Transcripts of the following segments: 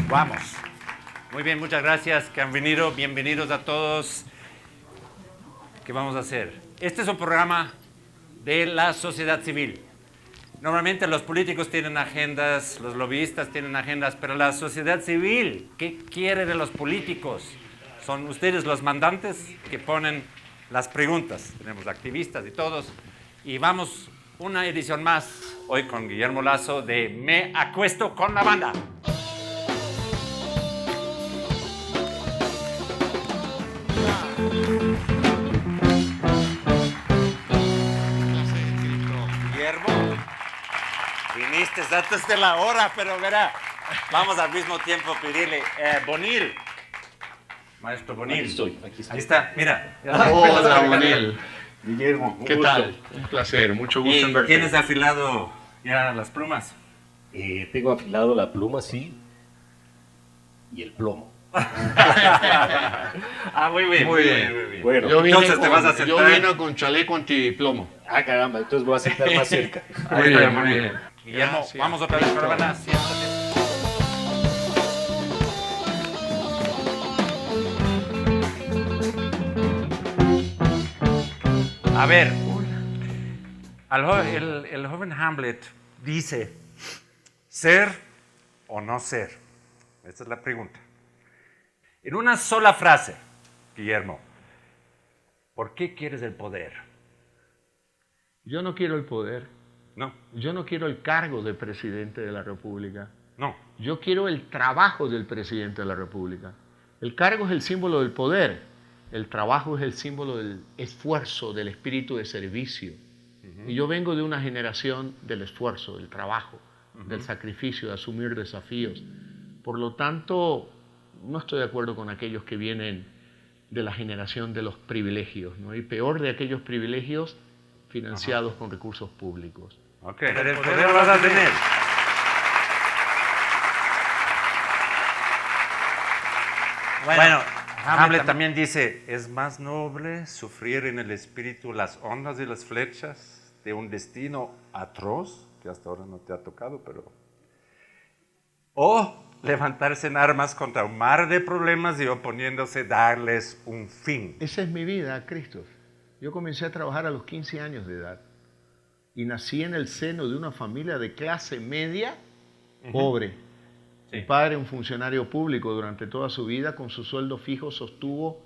Vamos. Muy bien, muchas gracias que han venido. Bienvenidos a todos. ¿Qué vamos a hacer? Este es un programa de la sociedad civil. Normalmente los políticos tienen agendas, los lobbyistas tienen agendas, pero la sociedad civil, ¿qué quiere de los políticos? Son ustedes los mandantes que ponen las preguntas. Tenemos activistas y todos. Y vamos, una edición más, hoy con Guillermo Lasso, de Me Acuesto con la Banda. Guillermo, viniste antes de la hora, pero verá, vamos al mismo tiempo a pedirle, Bonil, maestro Bonil. Aquí estoy. Ahí está, mira. Hola, Bonil. Guillermo, ¿Qué tal? Un placer, mucho gusto en verte. ¿Tienes afilado ya las plumas? Tengo afilado la pluma, sí, y el plomo. Muy bien. Muy bien. Bueno, Yo vine entonces te vas a sentar. Yo vine con chaleco antiplomo. caramba, entonces voy a sentar más cerca. Muy bien, muy bien. Guillermo, Gracias. vamos otra vez con la banda. Siéntate. A ver, el joven Hamlet dice, ¿ser o no ser? Esta es la pregunta. En una sola frase, Guillermo, ¿por qué quieres el poder? Yo no quiero el poder, No, yo no quiero el cargo de presidente de la República, no. yo quiero el trabajo del presidente de la República. El cargo es el símbolo del poder, el trabajo es el símbolo del esfuerzo, del espíritu de servicio. Y yo vengo de una generación del esfuerzo, del trabajo, del sacrificio, de asumir desafíos. Por lo tanto, no estoy de acuerdo con aquellos que vienen de la generación de los privilegios, ¿no? Y peor de aquellos privilegios financiados con recursos públicos. Ok, pero el poder lo vas a tener. Bueno, Hamlet también dice, es más noble sufrir en el espíritu las ondas y las flechas de un destino atroz, que hasta ahora no te ha tocado, pero... O levantarse en armas contra un mar de problemas y oponiéndose darles un fin. Esa es mi vida, Cristo. Yo comencé a trabajar a los 15 años de edad y nací en el seno de una familia de clase media pobre. Sí. Mi padre, un funcionario público durante toda su vida, con su sueldo fijo sostuvo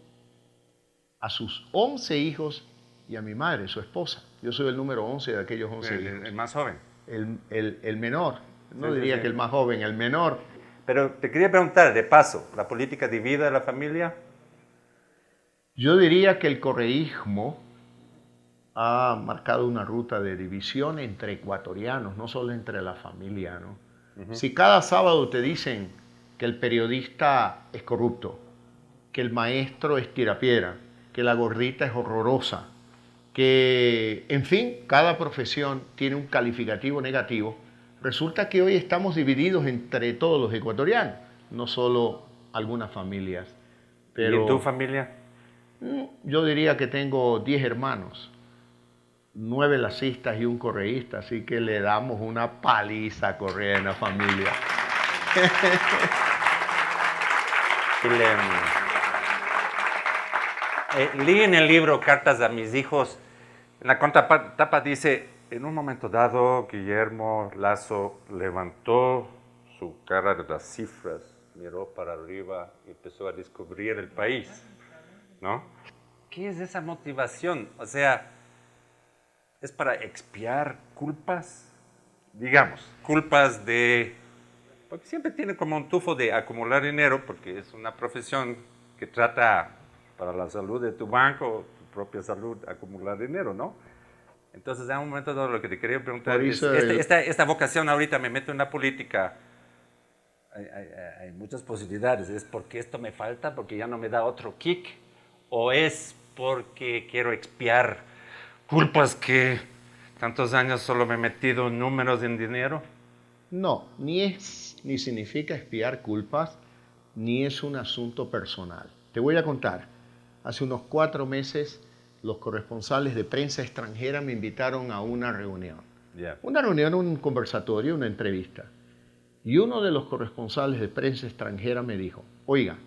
a sus 11 hijos y a mi madre, su esposa. Yo soy el número 11 de aquellos 11 hijos. El más joven. El menor, no Sí, diría sí. que el más joven, el menor. Pero te quería preguntar, de paso, ¿la política divide a la familia? Yo diría que el correísmo ha marcado una ruta de división entre ecuatorianos, no solo entre la familia, ¿no? Si cada sábado te dicen que el periodista es corrupto, que el maestro es tirapiedra, que la gordita es horrorosa, que, en fin, cada profesión tiene un calificativo negativo, resulta que hoy estamos divididos entre todos los ecuatorianos, no solo algunas familias. Pero ¿Y en tu familia? yo diría que tengo 10 hermanos, 9 lacistas y un correísta, así que le damos una paliza a Correa en la familia. Leí en el libro Cartas a mis hijos, en la contratapa dice, en un momento dado, Guillermo Lasso levantó su cara de las cifras, miró para arriba y empezó a descubrir el país, ¿no? ¿Qué es esa motivación? O sea, ¿es para expiar culpas? Digamos, culpas de... Porque siempre tiene como un tufo de acumular dinero, porque es una profesión que trata para la salud de tu banco, tu propia salud, acumular dinero, ¿no? Entonces, en un momento dado, lo que te quería preguntar Por es, eso esta vocación ahorita me meto en la política, hay muchas posibilidades. ¿Es porque esto me falta, porque ya no me da otro kick? ¿O es porque quiero expiar culpas que tantos años solo me he metido en números en dinero? No, ni significa expiar culpas, ni es un asunto personal. Te voy a contar. Hace unos 4 meses, los corresponsales de prensa extranjera me invitaron a una reunión. Yeah. Una reunión, un conversatorio, una entrevista. Y uno de los corresponsales de prensa extranjera me dijo, oiga,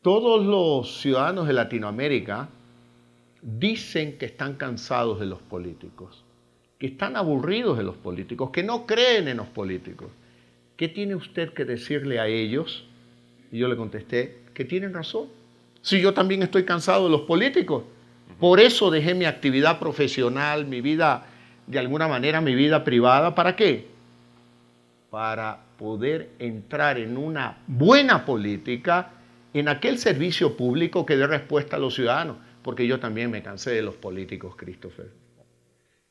todos los ciudadanos de Latinoamérica dicen que están cansados de los políticos, que están aburridos de los políticos, que no creen en los políticos. ¿Qué tiene usted que decirle a ellos? Y yo le contesté que tienen razón. Si yo también estoy cansado de los políticos. Por eso dejé mi actividad profesional, mi vida, de alguna manera, mi vida privada. ¿Para qué? Para poder entrar en una buena política, en aquel servicio público que dé respuesta a los ciudadanos. Porque yo también me cansé de los políticos, Christopher.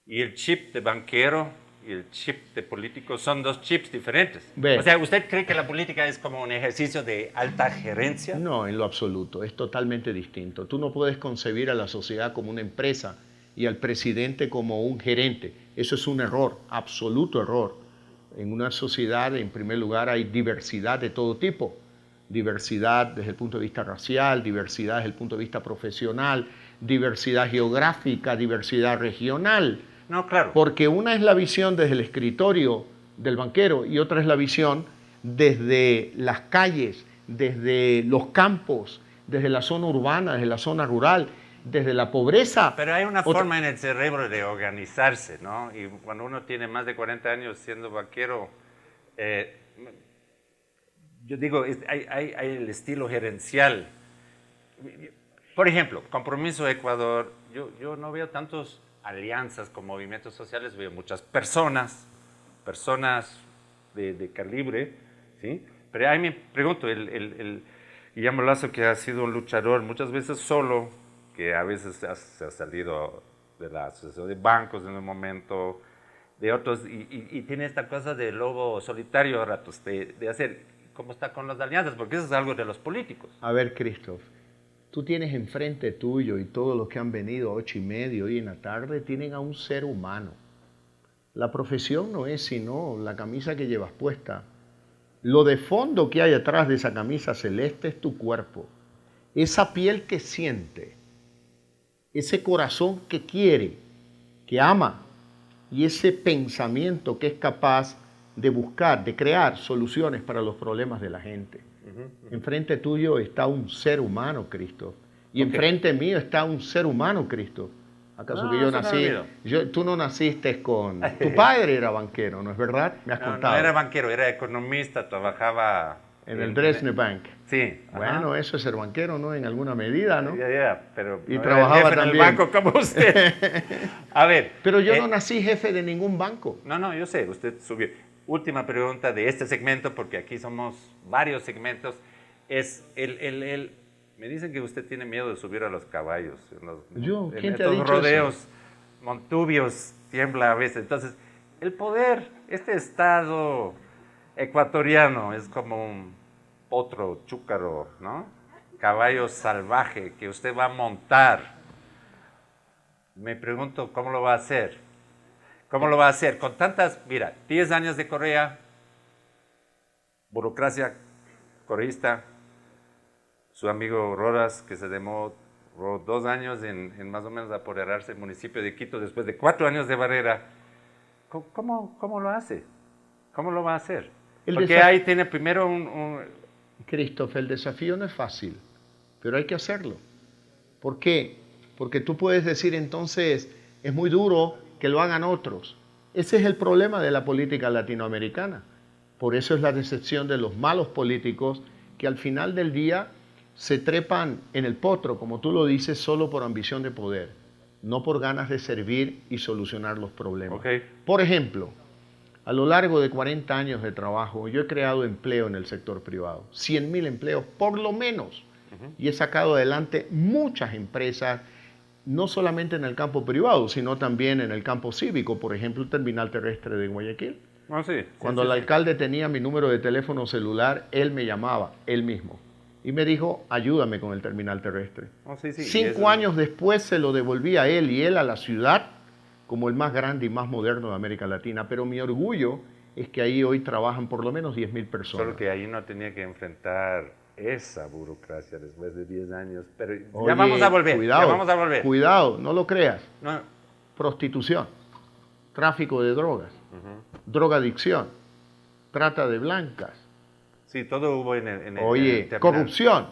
Y el chip de banquero y el chip de político son 2 chips diferentes. Ve. O sea, ¿usted cree que la política es como un ejercicio de alta gerencia? No, en lo absoluto. Es totalmente distinto. Tú no puedes concebir a la sociedad como una empresa y al presidente como un gerente. Eso es un error, absoluto error. En una sociedad, en primer lugar, hay diversidad de todo tipo. Diversidad desde el punto de vista racial, diversidad desde el punto de vista profesional, diversidad geográfica, diversidad regional. No, claro. Porque una es la visión desde el escritorio del banquero y otra es la visión desde las calles, desde los campos, desde la zona urbana, desde la zona rural, desde la pobreza. Pero hay una forma en el cerebro de organizarse, ¿no? Y cuando uno tiene más de 40 años siendo banquero, yo digo, hay el estilo gerencial. Por ejemplo, Compromiso Ecuador, yo no veo tantos alianzas con movimientos sociales, veo muchas personas de calibre, ¿sí? Pero ahí me pregunto, el Guillermo Lasso, que ha sido un luchador muchas veces solo, que a veces se ha salido de la asociación de bancos en un momento, de otros, y tiene esta cosa de lobo solitario a ratos, de hacer, ¿cómo está con las alianzas? Porque eso es algo de los políticos. A ver, Christoph, tú tienes enfrente tuyo y todos los que han venido a 8:30 hoy en la tarde tienen a un ser humano. La profesión no es sino la camisa que llevas puesta. Lo de fondo que hay atrás de esa camisa celeste es tu cuerpo. Esa piel que siente, ese corazón que quiere, que ama, y ese pensamiento que es capaz de buscar, de crear soluciones para los problemas de la gente. Enfrente tuyo está un ser humano, Cristo. Y enfrente mío está un ser humano, Cristo. ¿Acaso que yo nací? Tú no naciste con... Tu padre era banquero, ¿no es verdad? Me has contado. No era banquero, era economista, trabajaba... En el Dresdner Bank. Sí. Bueno, eso es ser banquero, ¿no? En alguna medida, ¿no? Pero y no trabajaba era jefe también. en el banco como usted. A ver. Pero yo no nací jefe de ningún banco. No, yo sé, usted subió. Última pregunta de este segmento, porque aquí somos varios segmentos, es me dicen que usted tiene miedo de subir a los caballos. ¿Quién te ha dicho rodeos eso? montubios tiembla a veces. Entonces, el poder, este estado ecuatoriano es como un potro, chúcaro, ¿no? Caballo salvaje que usted va a montar. Me pregunto, ¿cómo lo va a hacer? ¿Cómo lo va a hacer? Con tantas, mira, 10 años de Correa, burocracia correísta, su amigo Rodas, que se demoró 2 años en más o menos apoderarse del municipio de Quito después de 4 años de Barrera. ¿Cómo lo hace? ¿Cómo lo va a hacer? Porque ahí tiene primero Christoph, el desafío no es fácil, pero hay que hacerlo. ¿Por qué? Porque tú puedes decir entonces, es muy duro que lo hagan otros. Ese es el problema de la política latinoamericana. Por eso es la decepción de los malos políticos que al final del día se trepan en el potro, como tú lo dices, solo por ambición de poder, no por ganas de servir y solucionar los problemas. Okay. Por ejemplo, a lo largo de 40 años de trabajo, yo he creado empleo en el sector privado, 100.000 empleos por lo menos, y he sacado adelante muchas empresas, no solamente en el campo privado, sino también en el campo cívico, por ejemplo, el terminal terrestre de Guayaquil. Oh, sí, sí, Cuando sí, el sí. alcalde tenía mi número de teléfono celular, él me llamaba, él mismo. Y me dijo, ayúdame con el terminal terrestre. Oh, sí, sí, y 5 eso- años después se lo devolví a él y él a la ciudad como el más grande y más moderno de América Latina. Pero mi orgullo es que ahí hoy trabajan por lo menos 10.000 personas. Solo que ahí no tenía que enfrentar esa burocracia después de 10 años. Pero ya Oye, vamos a volver, cuidado, ya vamos a volver. Cuidado, no lo creas. No, Prostitución, tráfico de drogas, drogadicción, trata de blancas, sí, todo hubo en el oye, terminal. corrupción.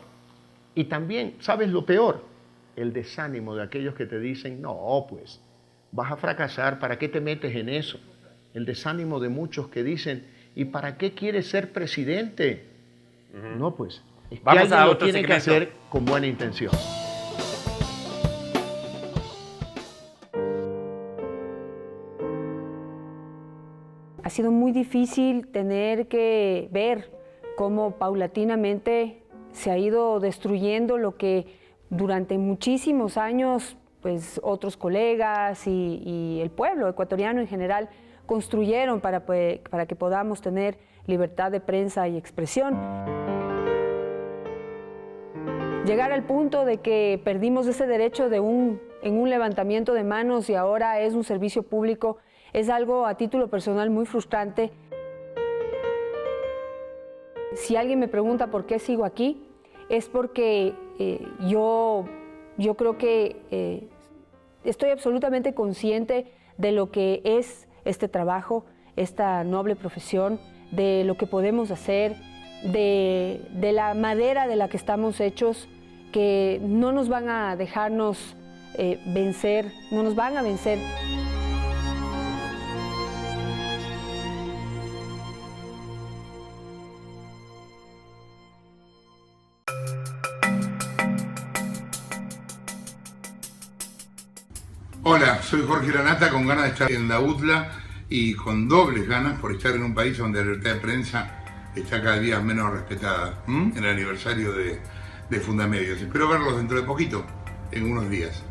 Y también, ¿sabes lo peor? El desánimo de aquellos que te dicen, no, pues, vas a fracasar, ¿para qué te metes en eso? El desánimo de muchos que dicen, ¿y para qué quieres ser presidente? No, pues, es que Vamos alguien a lo otro tiene que segmento. hacer con buena intención. Ha sido muy difícil tener que ver cómo paulatinamente se ha ido destruyendo lo que durante muchísimos años pues, otros colegas y el pueblo ecuatoriano en general construyeron para que podamos tener libertad de prensa y expresión. Llegar al punto de que perdimos ese derecho en un levantamiento de manos y ahora es un servicio público es algo a título personal muy frustrante. Si alguien me pregunta por qué sigo aquí, es porque yo creo que estoy absolutamente consciente de lo que es este trabajo, esta noble profesión, de lo que podemos hacer, de la madera de la que estamos hechos, que no nos van a dejarnos vencer, no nos van a vencer. Hola, soy Jorge Lanata con ganas de estar en la UTLA y con dobles ganas por estar en un país donde la libertad de prensa está cada día menos respetada, en el aniversario de Fundamedios. Espero verlos dentro de poquito, en unos días.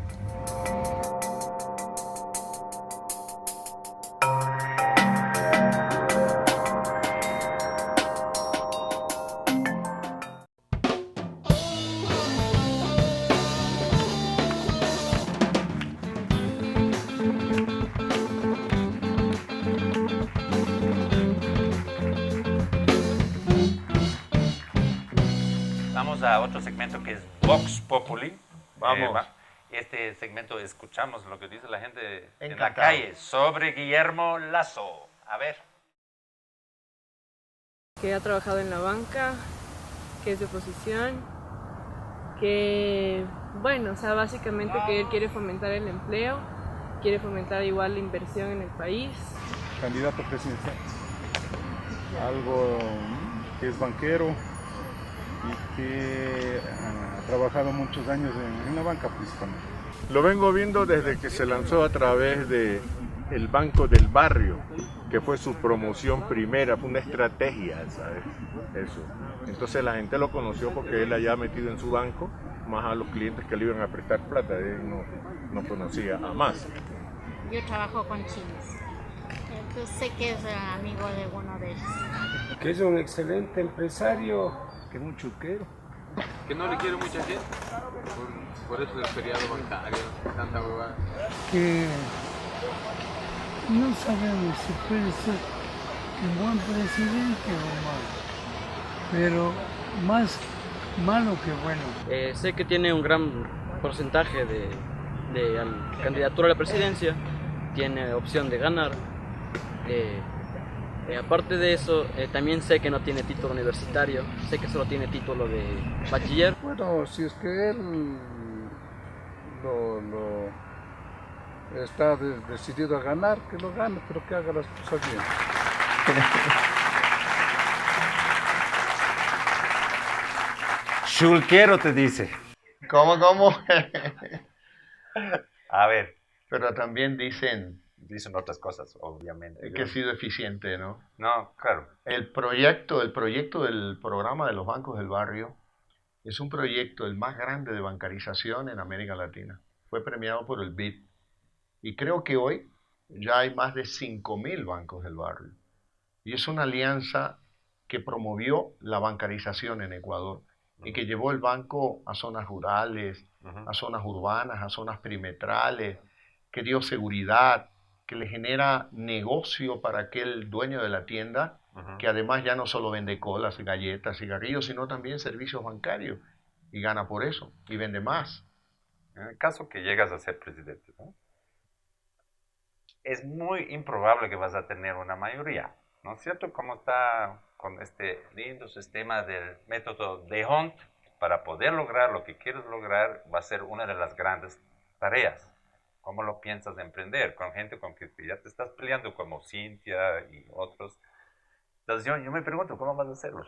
Vamos a otro segmento que es Vox Populi. Vamos. Este segmento escuchamos lo que dice la gente en la Encantado. calle sobre Guillermo Lasso. A ver. Que ha trabajado en la banca, que es de oposición, que, bueno, o sea, básicamente que él quiere fomentar el empleo, quiere fomentar igual la inversión en el país. Candidato presidencial. Algo que es banquero y que ha trabajado muchos años en la banca principalmente. Lo vengo viendo desde que se lanzó a través de el Banco del Barrio, que fue su promoción primera, fue una estrategia, ¿sabes? Eso. Entonces la gente lo conoció porque él allá metido en su banco, más a los clientes que le iban a prestar plata, él no conocía a más. Yo trabajo con chinos. Entonces sé que es amigo de uno de ellos. Que es un excelente empresario, que es un chuquero. Que no le quiere mucha gente, por eso del feriado bancario, tanta huevada. Que no sabemos si puede ser un buen presidente o malo, pero más malo que bueno. Sé que tiene un gran porcentaje de candidatura a la presidencia, tiene opción de ganar. Aparte de eso, también sé que no tiene título universitario, sé que solo tiene título de bachiller. Bueno, si es que él está decidido a ganar, que lo gane, pero que haga las cosas bien. Chulquero te dice. ¿Cómo? A ver. Pero también dicen Dicen otras cosas, obviamente. que he sido eficiente, ¿no? No, claro. El proyecto del programa de los bancos del barrio es un proyecto el más grande de bancarización en América Latina. Fue premiado por el BID. Y creo que hoy ya hay más de 5.000 bancos del barrio. Y es una alianza que promovió la bancarización en Ecuador y que llevó el banco a zonas rurales, a zonas urbanas, a zonas perimetrales, que dio seguridad, que le genera negocio para aquel dueño de la tienda, que además ya no solo vende colas, galletas, cigarrillos, sino también servicios bancarios, y gana por eso, y vende más. En el caso que llegas a ser presidente, ¿no? Es muy improbable que vas a tener una mayoría, ¿no es cierto? Como está con este lindo sistema del método de Hunt, para poder lograr lo que quieres lograr, va a ser una de las grandes tareas. ¿Cómo lo piensas emprender? Con gente con que ya te estás peleando, como Cintia y otros. Entonces yo me pregunto, ¿cómo vas a hacerlo?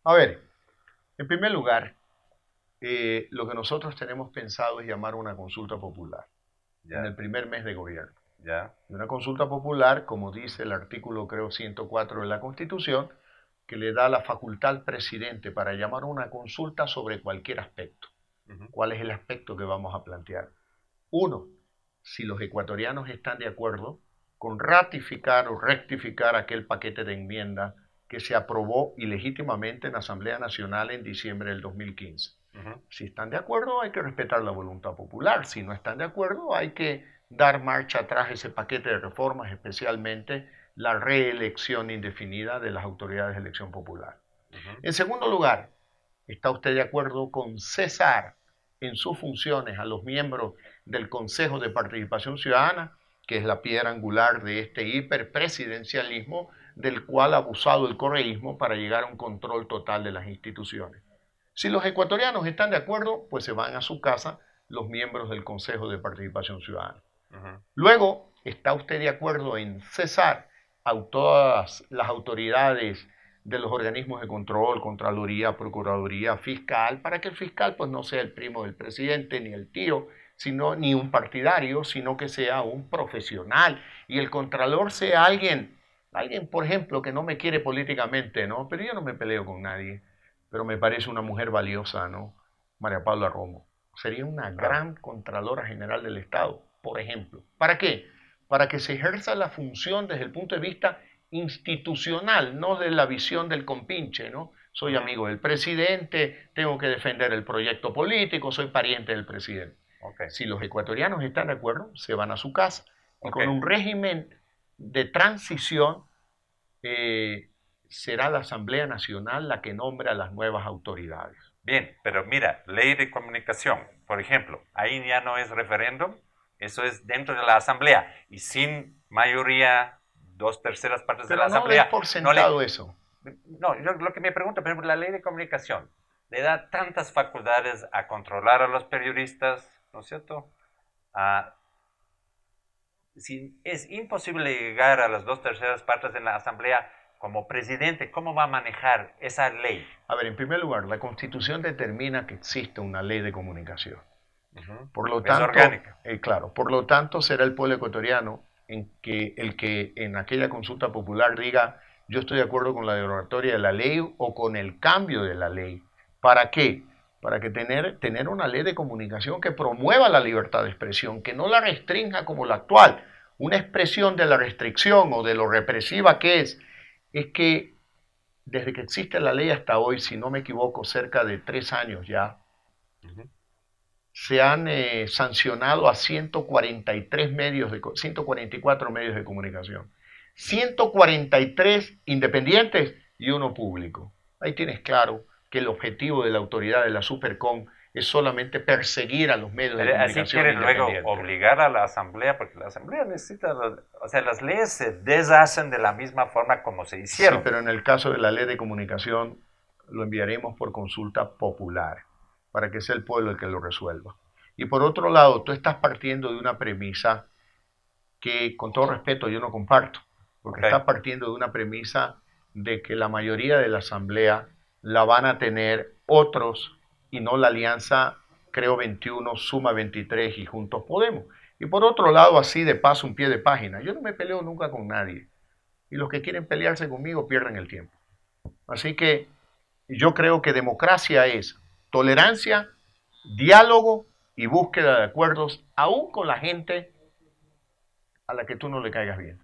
A ver, en primer lugar, lo que nosotros tenemos pensado es llamar una consulta popular en el primer mes de gobierno. Y una consulta popular, como dice el artículo, creo, 104 de la Constitución, que le da la facultad al presidente para llamar una consulta sobre cualquier aspecto. ¿Cuál es el aspecto que vamos a plantear? Uno, si los ecuatorianos están de acuerdo con ratificar o rectificar aquel paquete de enmienda que se aprobó ilegítimamente en la Asamblea Nacional en diciembre del 2015. Si están de acuerdo, hay que respetar la voluntad popular. Si no están de acuerdo, hay que dar marcha atrás a ese paquete de reformas, especialmente la reelección indefinida de las autoridades de elección popular. En segundo lugar, ¿está usted de acuerdo con cesar en sus funciones a los miembros del Consejo de Participación Ciudadana, que es la piedra angular de este hiperpresidencialismo del cual ha abusado el correísmo para llegar a un control total de las instituciones? Si los ecuatorianos están de acuerdo, pues se van a su casa los miembros del Consejo de Participación Ciudadana. Luego, ¿está usted de acuerdo en cesar a todas las autoridades de los organismos de control, Contraloría, Procuraduría, Fiscal, para que el fiscal pues no sea el primo del presidente, ni el tío, ni un partidario, sino que sea un profesional, y el Contralor sea alguien, por ejemplo, que no me quiere políticamente, ¿no? Pero yo no me peleo con nadie, pero me parece una mujer valiosa, ¿no? María Paula Romo. Sería una gran Contralora General del Estado, por ejemplo. ¿Para qué? Para que se ejerza la función desde el punto de vista institucional, no de la visión del compinche, ¿no? Soy amigo del presidente, tengo que defender el proyecto político, soy pariente del presidente. Si los ecuatorianos están de acuerdo, se van a su casa. Y con un régimen de transición, será la Asamblea Nacional la que nombra a las nuevas autoridades. Bien, pero mira, ley de comunicación, por ejemplo, ahí ya no es referéndum, eso es dentro de la Asamblea, y sin mayoría, 2/3 partes de la Asamblea. No por sentado eso. No, yo lo que me pregunto, por ejemplo, la ley de comunicación le da tantas facultades a controlar a los periodistas, ¿no es cierto? Si es imposible llegar a las 2/3 partes en la Asamblea, como presidente, ¿cómo va a manejar esa ley? A ver, en primer lugar, la Constitución determina que existe una ley de comunicación. Por lo tanto, es orgánica. Claro, por lo tanto será el pueblo ecuatoriano el que en aquella consulta popular diga yo estoy de acuerdo con la derogatoria de la ley o con el cambio de la ley. ¿Para qué? Para que tener una ley de comunicación que promueva la libertad de expresión, que no la restrinja como la actual. Una expresión de la restricción o de lo represiva que es que desde que existe la ley hasta hoy, si no me equivoco, cerca de 3 años ya, se han sancionado a 144 medios de comunicación. 143 independientes y uno público. Ahí tienes claro que el objetivo de la autoridad de la Supercom es solamente perseguir a los medios de comunicación así quieren independientes. luego obligar a la Asamblea, porque la Asamblea necesita, o sea, las leyes se deshacen de la misma forma como se hicieron. Sí, pero en el caso de la ley de comunicación lo enviaremos por consulta popular, para que sea el pueblo el que lo resuelva. Y por otro lado, tú estás partiendo de una premisa que, con todo respeto, yo no comparto, porque estás partiendo de una premisa de que la mayoría de la Asamblea la van a tener otros y no la alianza, creo, 21, Suma 23 y Juntos Podemos. Y por otro lado, así de paso, un pie de página. Yo no me peleo nunca con nadie. Y los que quieren pelearse conmigo pierden el tiempo. Así que yo creo que democracia es tolerancia, diálogo y búsqueda de acuerdos, aún con la gente a la que tú no le caigas bien.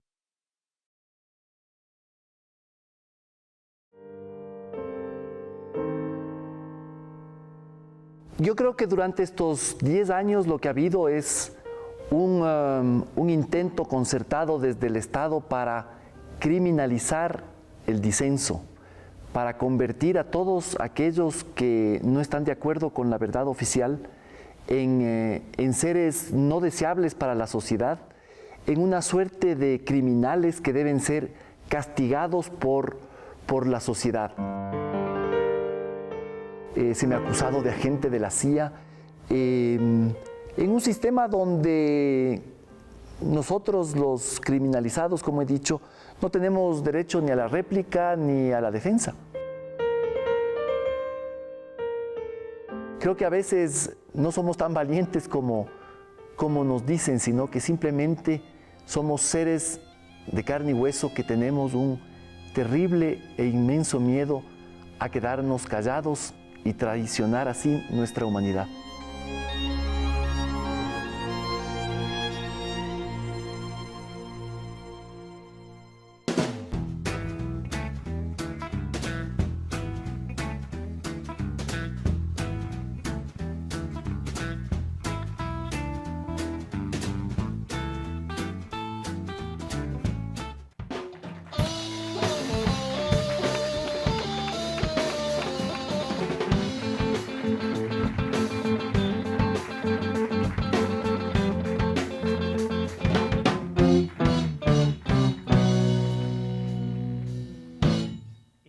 Yo creo que durante estos 10 años lo que ha habido es un intento concertado desde el Estado para criminalizar el disenso, para convertir a todos aquellos que no están de acuerdo con la verdad oficial en seres no deseables para la sociedad, en una suerte de criminales que deben ser castigados por la sociedad. Se me ha acusado de agente de la CIA en un sistema donde nosotros los criminalizados, como he dicho, no tenemos derecho ni a la réplica ni a la defensa. Creo que a veces no somos tan valientes como nos dicen, sino que simplemente somos seres de carne y hueso que tenemos un terrible e inmenso miedo a quedarnos callados y traicionar así nuestra humanidad.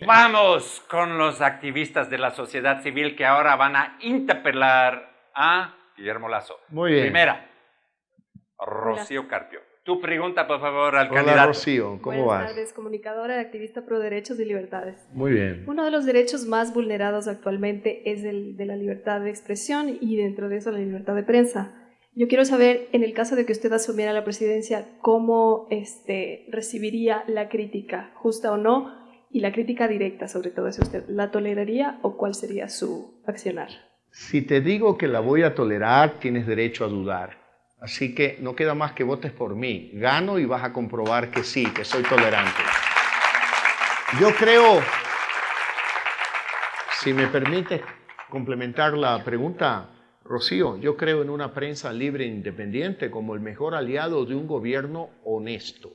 Vamos con los activistas de la sociedad civil que ahora van a interpelar a Guillermo Lasso. Muy bien. Primera, Rocío Carpio. Tu pregunta, por favor, al Hola, candidato. Rocío, ¿cómo Buenas vas? tardes, comunicadora y activista pro derechos y libertades. Muy bien. Uno de los derechos más vulnerados actualmente es el de la libertad de expresión y dentro de eso la libertad de prensa. Yo quiero saber, en el caso de que usted asumiera la presidencia, ¿cómo recibiría la crítica, justa o no? Y la crítica directa, sobre todo, si usted la toleraría o cuál sería su accionar. Si te digo que la voy a tolerar, tienes derecho a dudar. Así que no queda más que votes por mí. Gano y vas a comprobar que sí, que soy tolerante. Yo creo, si me permite complementar la pregunta, Rocío, yo creo en una prensa libre e independiente como el mejor aliado de un gobierno honesto.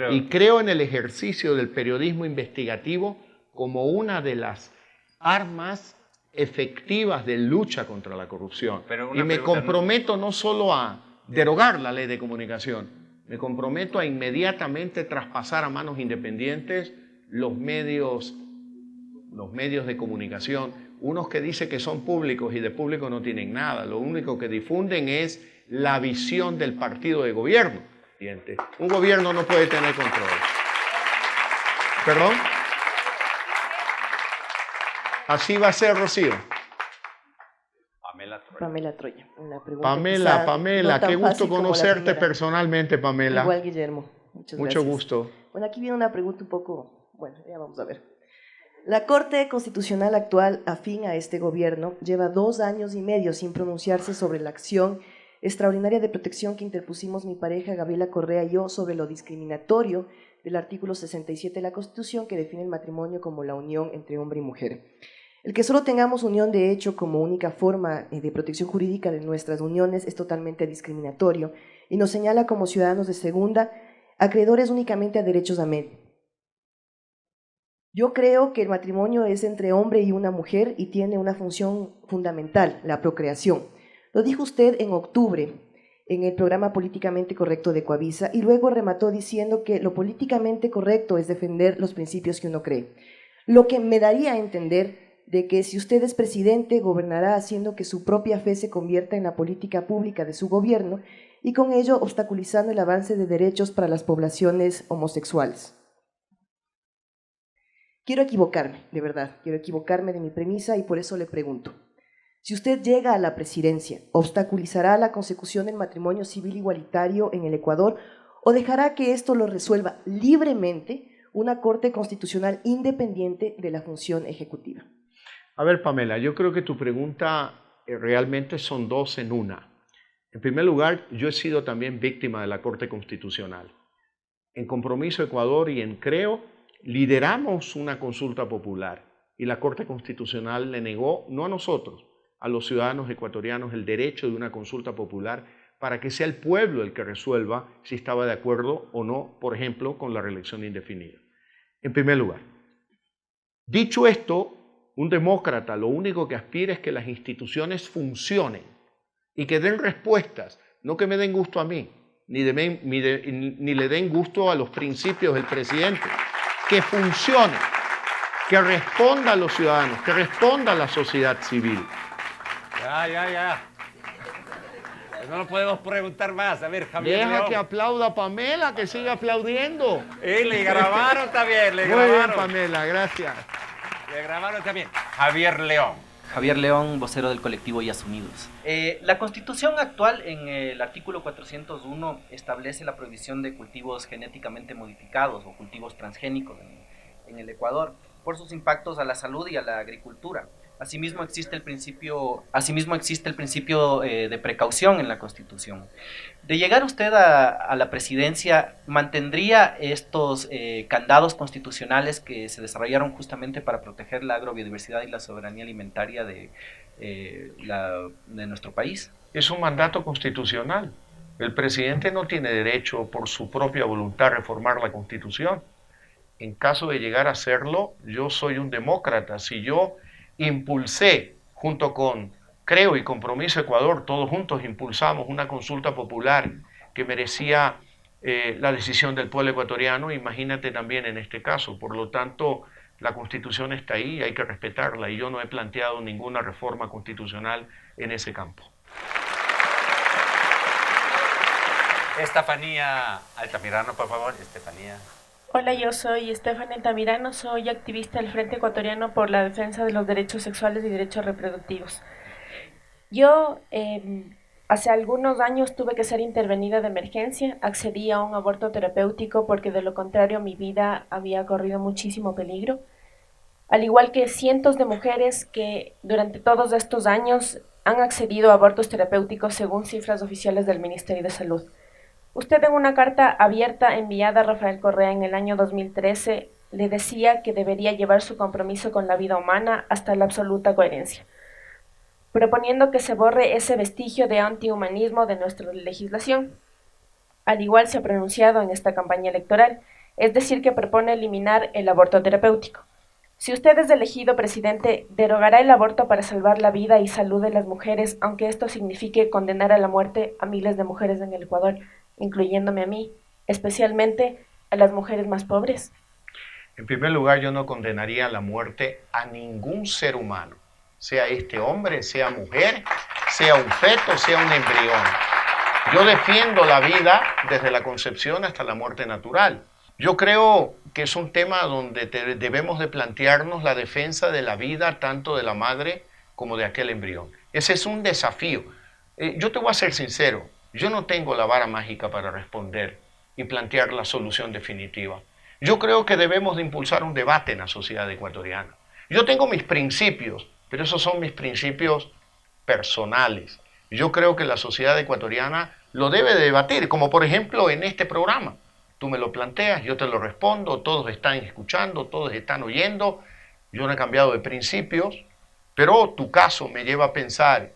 Y creo en el ejercicio del periodismo investigativo como una de las armas efectivas de lucha contra la corrupción. Y me comprometo no solo a derogar la ley de comunicación, me comprometo a inmediatamente traspasar a manos independientes los medios de comunicación, unos que dicen que son públicos y de público no tienen nada, lo único que difunden es la visión del partido de gobierno. Un gobierno no puede tener control. ¿Perdón? Así va a ser, Rocío. Pamela Troya. Una pregunta Pamela, no qué gusto fácil como la conocerte primera. personalmente, Pamela. Igual, Guillermo. Mucho gracias. Gusto. Bueno, aquí viene una pregunta un poco, bueno, ya vamos a ver. La Corte Constitucional actual, afín a este gobierno, lleva 2 años y medio sin pronunciarse sobre la acción extraordinaria de protección que interpusimos mi pareja Gabriela Correa y yo sobre lo discriminatorio del artículo 67 de la Constitución que define el matrimonio como la unión entre hombre y mujer. El que solo tengamos unión de hecho como única forma de protección jurídica de nuestras uniones es totalmente discriminatorio y nos señala como ciudadanos de segunda, acreedores únicamente a derechos a medio. Yo creo que el matrimonio es entre hombre y una mujer y tiene una función fundamental, la procreación. Lo dijo usted en octubre en el programa Políticamente Correcto de Coavisa y luego remató diciendo que lo políticamente correcto es defender los principios que uno cree. Lo que me daría a entender de que si usted es presidente, gobernará haciendo que su propia fe se convierta en la política pública de su gobierno y con ello obstaculizando el avance de derechos para las poblaciones homosexuales. Quiero equivocarme, de verdad, quiero equivocarme de mi premisa y por eso le pregunto. Si usted llega a la presidencia, ¿obstaculizará la consecución del matrimonio civil igualitario en el Ecuador o dejará que esto lo resuelva libremente una Corte Constitucional independiente de la función ejecutiva? A ver, Pamela, yo creo que tu pregunta realmente son dos en una. En primer lugar, yo he sido también víctima de la Corte Constitucional. En Compromiso Ecuador y en Creo lideramos una consulta popular y la Corte Constitucional le negó, no a nosotros, a los ciudadanos ecuatorianos el derecho de una consulta popular para que sea el pueblo el que resuelva si estaba de acuerdo o no, por ejemplo, con la reelección indefinida. En primer lugar, dicho esto, un demócrata lo único que aspira es que las instituciones funcionen y que den respuestas, no que me den gusto a mí, ni le den gusto a los principios del presidente, que funcione, que responda a los ciudadanos, que responda a la sociedad civil. Ya. No lo podemos preguntar más. A ver, Javier Deja León. que aplauda Pamela, que siga aplaudiendo. Le grabaron también, le Muy grabaron. bien, Pamela, gracias. Le grabaron también. Javier León. Javier León, vocero del colectivo Yas Unidos. La Constitución actual, en el artículo 401, establece la prohibición de cultivos genéticamente modificados o cultivos transgénicos en el Ecuador por sus impactos a la salud y a la agricultura. Asimismo existe el principio de precaución en la Constitución. De llegar usted a la presidencia, ¿mantendría estos candados constitucionales que se desarrollaron justamente para proteger la agrobiodiversidad y la soberanía alimentaria de nuestro país? Es un mandato constitucional. El presidente no tiene derecho por su propia voluntad a reformar la Constitución. En caso de llegar a hacerlo, yo soy un demócrata. Si yo impulsé, junto con Creo y Compromiso Ecuador, todos juntos impulsamos una consulta popular que merecía la decisión del pueblo ecuatoriano, imagínate también en este caso. Por lo tanto, la Constitución está ahí, hay que respetarla, y yo no he planteado ninguna reforma constitucional en ese campo. Estefanía Altamirano, por favor. Estefanía. Hola, yo soy Estefanía Altamirano, soy activista del Frente Ecuatoriano por la Defensa de los Derechos Sexuales y Derechos Reproductivos. Yo hace algunos años tuve que ser intervenida de emergencia, accedí a un aborto terapéutico porque de lo contrario mi vida había corrido muchísimo peligro, al igual que cientos de mujeres que durante todos estos años han accedido a abortos terapéuticos según cifras oficiales del Ministerio de Salud. Usted en una carta abierta enviada a Rafael Correa en el año 2013 le decía que debería llevar su compromiso con la vida humana hasta la absoluta coherencia, proponiendo que se borre ese vestigio de antihumanismo de nuestra legislación. Al igual se ha pronunciado en esta campaña electoral, es decir, que propone eliminar el aborto terapéutico. Si usted es elegido presidente, ¿derogará el aborto para salvar la vida y salud de las mujeres, aunque esto signifique condenar a la muerte a miles de mujeres en el Ecuador, incluyéndome a mí, especialmente a las mujeres más pobres? En primer lugar, yo no condenaría a la muerte a ningún ser humano, sea este hombre, sea mujer, sea un feto, sea un embrión. Yo defiendo la vida desde la concepción hasta la muerte natural. Yo creo que es un tema donde debemos de plantearnos la defensa de la vida tanto de la madre como de aquel embrión. Ese es un desafío. Yo te voy a ser sincero, yo no tengo la vara mágica para responder y plantear la solución definitiva. Yo creo que debemos de impulsar un debate en la sociedad ecuatoriana. Yo tengo mis principios, pero esos son mis principios personales. Yo creo que la sociedad ecuatoriana lo debe de debatir, como por ejemplo en este programa. Tú me lo planteas, yo te lo respondo, todos están escuchando, todos están oyendo. Yo no he cambiado de principios, pero tu caso me lleva a pensar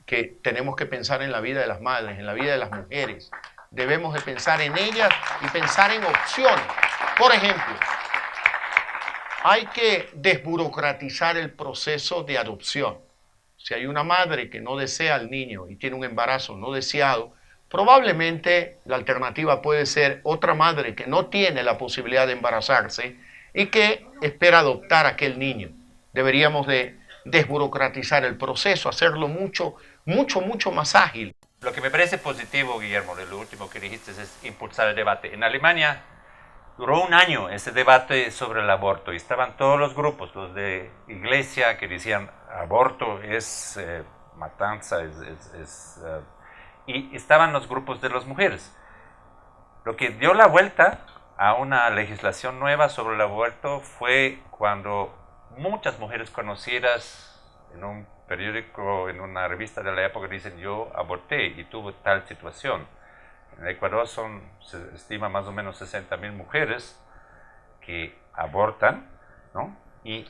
que tenemos que pensar en la vida de las madres, en la vida de las mujeres. Debemos de pensar en ellas y pensar en opciones. Por ejemplo, hay que desburocratizar el proceso de adopción. Si hay una madre que no desea al niño y tiene un embarazo no deseado, probablemente la alternativa puede ser otra madre que no tiene la posibilidad de embarazarse y que espera adoptar a aquel niño. Deberíamos de desburocratizar el proceso, hacerlo mucho más ágil. Lo que me parece positivo, Guillermo, de lo último que dijiste es impulsar el debate. En Alemania duró un año ese debate sobre el aborto y estaban todos los grupos, los de iglesia que decían aborto es matanza, y estaban los grupos de las mujeres. Lo que dio la vuelta a una legislación nueva sobre el aborto fue cuando muchas mujeres conocidas en un periódico, en una revista de la época, dicen yo aborté y tuve tal situación. En Ecuador se estima más o menos 60,000 mujeres que abortan, ¿no? Y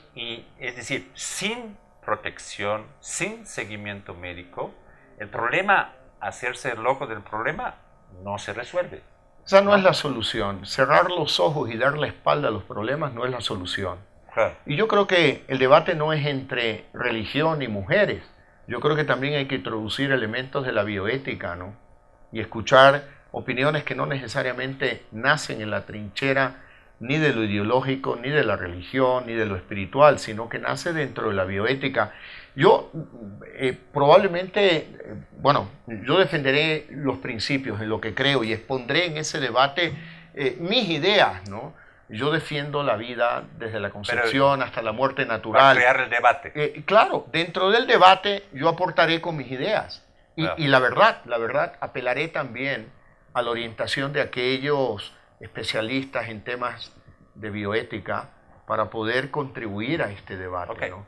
es decir, sin protección, sin seguimiento médico, el problema, hacerse loco del problema, no se resuelve. Esa no es la solución. Cerrar los ojos y dar la espalda a los problemas no es la solución. Claro. Y yo creo que el debate no es entre religión y mujeres. Yo creo que también hay que introducir elementos de la bioética, ¿no? Y escuchar opiniones que no necesariamente nacen en la trinchera ni de lo ideológico, ni de la religión, ni de lo espiritual, sino que nace dentro de la bioética. Yo probablemente, yo defenderé los principios en lo que creo y expondré en ese debate mis ideas, ¿no? Yo defiendo la vida desde la concepción hasta la muerte natural. Para crear el debate. Claro, dentro del debate yo aportaré con mis ideas. Y la verdad, apelaré también a la orientación de aquellos especialistas en temas de bioética para poder contribuir a este debate. Okay. ¿No?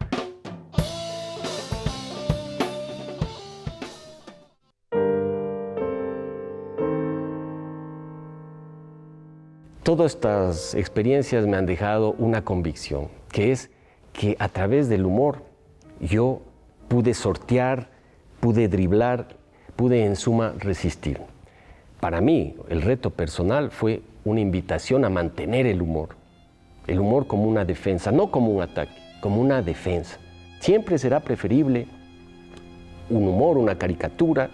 Todas estas experiencias me han dejado una convicción, que es que a través del humor yo pude sortear, pude driblar, pude en suma resistir. Para mí, el reto personal fue una invitación a mantener el humor como una defensa, no como un ataque, como una defensa. Siempre será preferible un humor, una caricatura,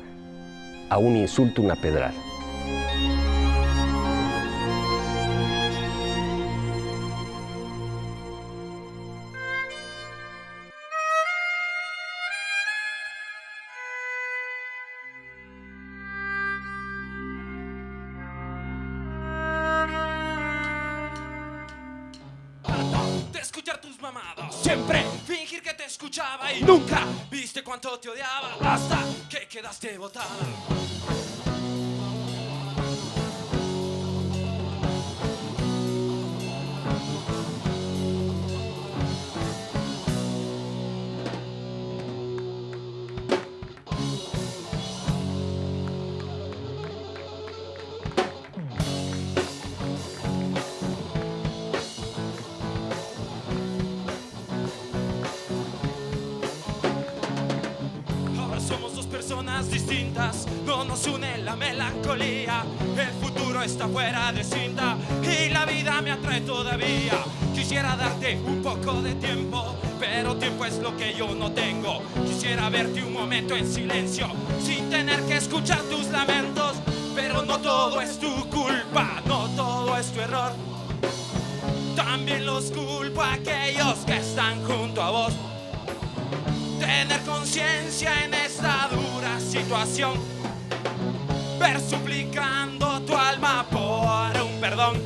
a un insulto, una pedrada. Siempre fingir que te escuchaba y nunca viste cuánto te odiaba hasta que quedaste botada. Distintas, no nos une la melancolía. El futuro está fuera de cinta y la vida me atrae todavía. Quisiera darte un poco de tiempo, pero tiempo es lo que yo no tengo. Quisiera verte un momento en silencio, sin tener que escuchar tus lamentos. Pero no todo es tu culpa, no todo es tu error. También los culpo a aquellos que están junto a vos. Tener conciencia en esta dura situación, ver suplicando tu alma por un perdón.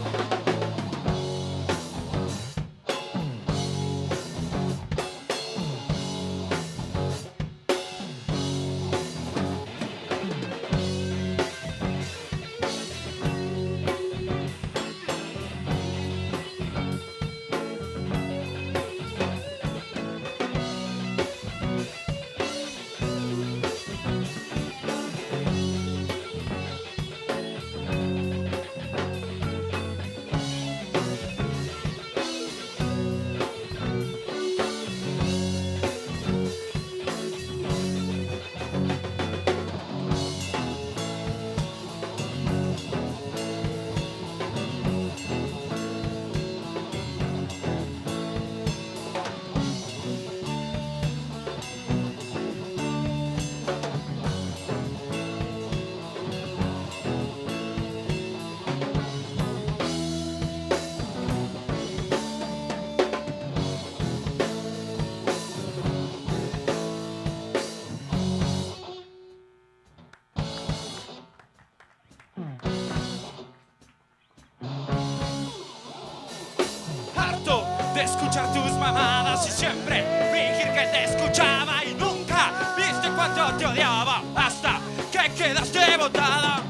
De escuchar tus mamadas y siempre fingir que te escuchaba y nunca viste cuánto te odiaba hasta que quedaste botada.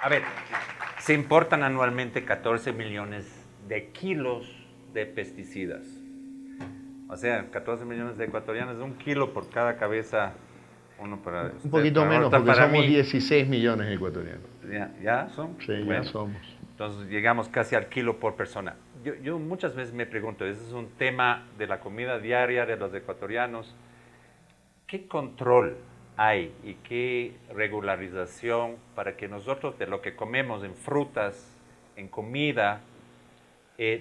A ver, se importan anualmente 14 millones de kilos de pesticidas. O sea, 14 millones de ecuatorianos, 1 kilo por cada cabeza. Uno para un poquito menos, porque somos 16 millones de ecuatorianos. ¿Ya son? Sí, bueno, ya somos. Entonces llegamos casi al kilo por persona. Yo muchas veces me pregunto, ese es un tema de la comida diaria de los ecuatorianos. ¿Qué control hay y qué regularización para que nosotros de lo que comemos en frutas, en comida,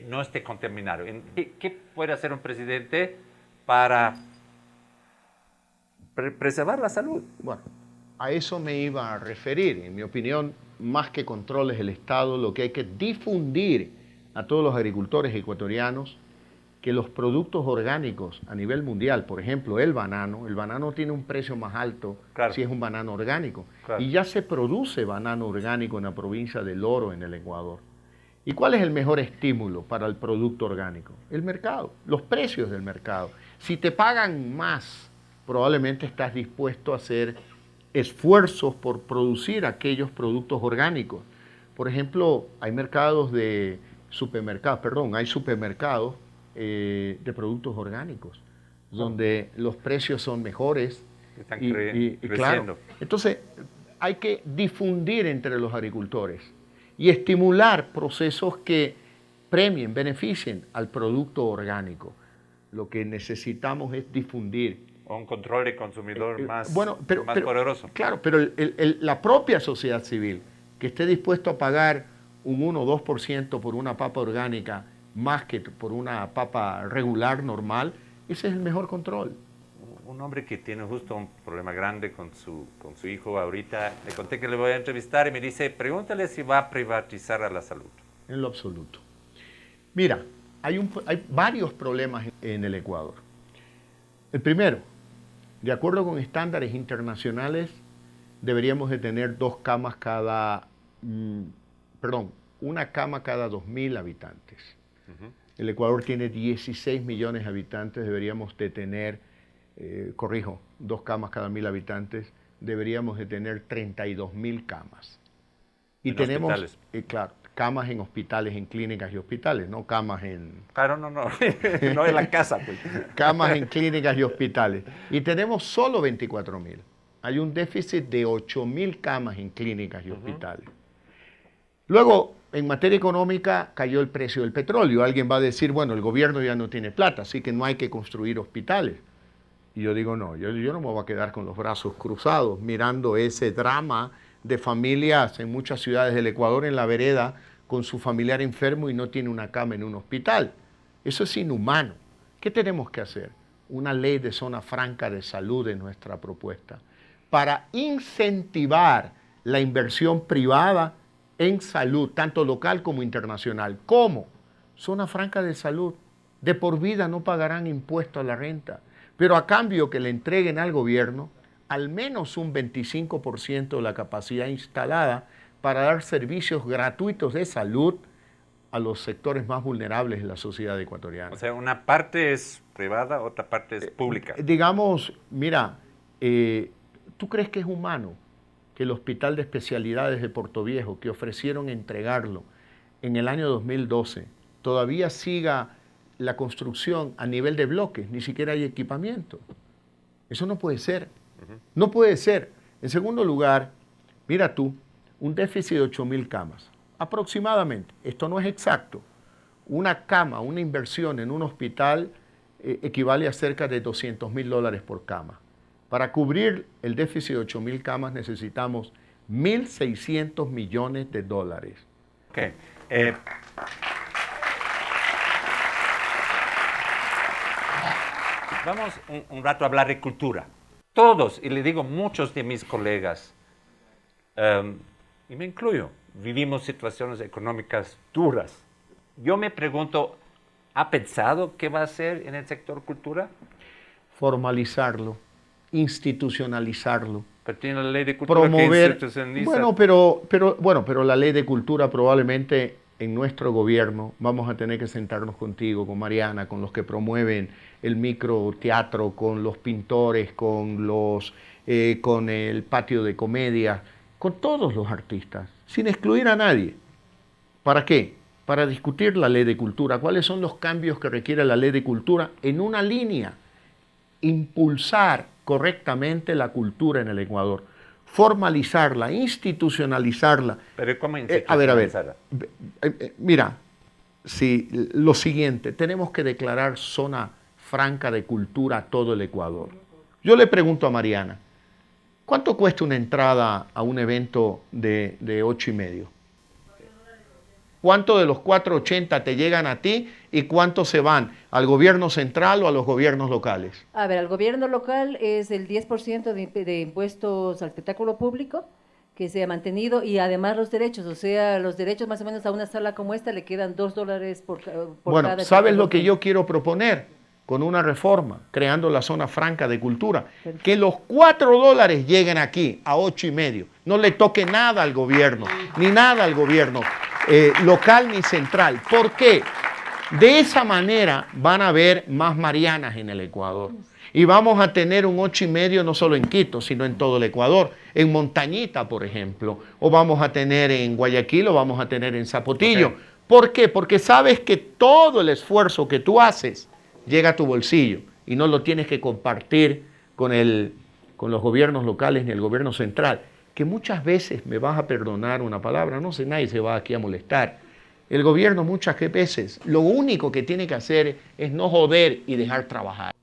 no esté contaminado? ¿Qué puede hacer un presidente para preservar la salud? Bueno, a eso me iba a referir. En mi opinión, más que controles del Estado, lo que hay que difundir a todos los agricultores ecuatorianos que los productos orgánicos a nivel mundial, por ejemplo, el banano tiene un precio más alto si es un banano orgánico. Y ya se produce banano orgánico en la provincia del Oro, en el Ecuador. ¿Y cuál es el mejor estímulo para el producto orgánico? El mercado, los precios del mercado. Si te pagan más, probablemente estás dispuesto a hacer esfuerzos por producir aquellos productos orgánicos. Por ejemplo, hay supermercados de productos orgánicos, donde los precios son mejores. Están creciendo. Claro, entonces, hay que difundir entre los agricultores y estimular procesos que premien, beneficien al producto orgánico. Lo que necesitamos es difundir. O un control de consumidor más pero poderoso. Claro, pero la propia sociedad civil, que esté dispuesto a pagar un 1 o 2% por una papa orgánica más que por una papa regular, normal, ese es el mejor control. Un hombre que tiene justo un problema grande con su hijo ahorita, le conté que le voy a entrevistar y me dice, pregúntale si va a privatizar a la salud. En lo absoluto. Mira, hay varios problemas en el Ecuador. El primero, de acuerdo con estándares internacionales, deberíamos de tener una cama cada 2.000 habitantes. El Ecuador tiene 16 millones de habitantes, deberíamos de tener, 2 camas cada 1.000 habitantes, deberíamos de tener 32.000 camas. Y tenemos, claro, camas en hospitales, en clínicas y hospitales, no camas en... Claro, no en la casa. Pues. Camas en clínicas y hospitales. Y tenemos solo 24.000. Hay un déficit de 8.000 camas en clínicas y hospitales. Luego, en materia económica, cayó el precio del petróleo. Alguien va a decir, bueno, el gobierno ya no tiene plata, así que no hay que construir hospitales. Y yo digo, no, yo no me voy a quedar con los brazos cruzados mirando ese drama de familias en muchas ciudades del Ecuador en la vereda con su familiar enfermo y no tiene una cama en un hospital. Eso es inhumano. ¿Qué tenemos que hacer? Una ley de zona franca de salud en nuestra propuesta para incentivar la inversión privada en salud, tanto local como internacional. ¿Cómo? Zona franca de salud. De por vida no pagarán impuesto a la renta, pero a cambio que le entreguen al gobierno al menos un 25% de la capacidad instalada para dar servicios gratuitos de salud a los sectores más vulnerables de la sociedad ecuatoriana. O sea, una parte es privada, otra parte es pública. Digamos, mira, ¿tú crees que es humano que el Hospital de Especialidades de Portoviejo, que ofrecieron entregarlo en el año 2012, todavía siga la construcción a nivel de bloques? Ni siquiera hay equipamiento. Eso no puede ser. No puede ser. En segundo lugar, mira tú, un déficit de 8.000 camas. Aproximadamente, esto no es exacto. Una cama, una inversión en un hospital equivale a cerca de $200.000 por cama. Para cubrir el déficit de 8.000 camas necesitamos $1.600 millones. Okay. Vamos un rato a hablar de cultura. Todos, y le digo muchos de mis colegas, y me incluyo, vivimos situaciones económicas duras. Yo me pregunto, ¿ha pensado qué va a hacer en el sector cultura? Formalizarlo, institucionalizarlo. Pero tiene la ley de cultura promover, que institucionaliza. Pero la ley de cultura probablemente en nuestro gobierno vamos a tener que sentarnos contigo, con Mariana, con los que promueven el microteatro, con los pintores, con el patio de comedia, con todos los artistas, sin excluir a nadie. ¿Para qué? para discutir la ley de cultura. ¿Cuáles son los cambios que requiere la ley de cultura? En una línea, impulsar correctamente la cultura en el Ecuador, formalizarla, institucionalizarla. Pero ¿cómo A ver. Mira, si lo siguiente, tenemos que declarar zona franca de cultura a todo el Ecuador. Yo le pregunto a Mariana, ¿cuánto cuesta una entrada a un evento de 8.5? ¿Cuánto de los 4.80 te llegan a ti y cuántos se van al gobierno central o a los gobiernos locales? A ver, al gobierno local es el 10% de impuestos al espectáculo público que se ha mantenido y además los derechos, o sea, los derechos más o menos a una sala como esta le quedan $2 por bueno, cada... ¿sabes lo que yo quiero proponer? Con una reforma, creando la zona franca de cultura, que los $4 lleguen aquí a 8.5, no le toque nada al gobierno, ni nada al gobierno local ni central. ¿Por qué? De esa manera van a haber más Marianas en el Ecuador. Y vamos a tener un 8.5 no solo en Quito, sino en todo el Ecuador. En Montañita, por ejemplo. O vamos a tener en Guayaquil, o vamos a tener en Zapotillo. Okay. ¿Por qué? Porque sabes que todo el esfuerzo que tú haces llega a tu bolsillo y no lo tienes que compartir con los gobiernos locales ni el gobierno central. Que muchas veces, me vas a perdonar una palabra, no sé, nadie se va aquí a molestar. El gobierno muchas veces lo único que tiene que hacer es no joder y dejar trabajar.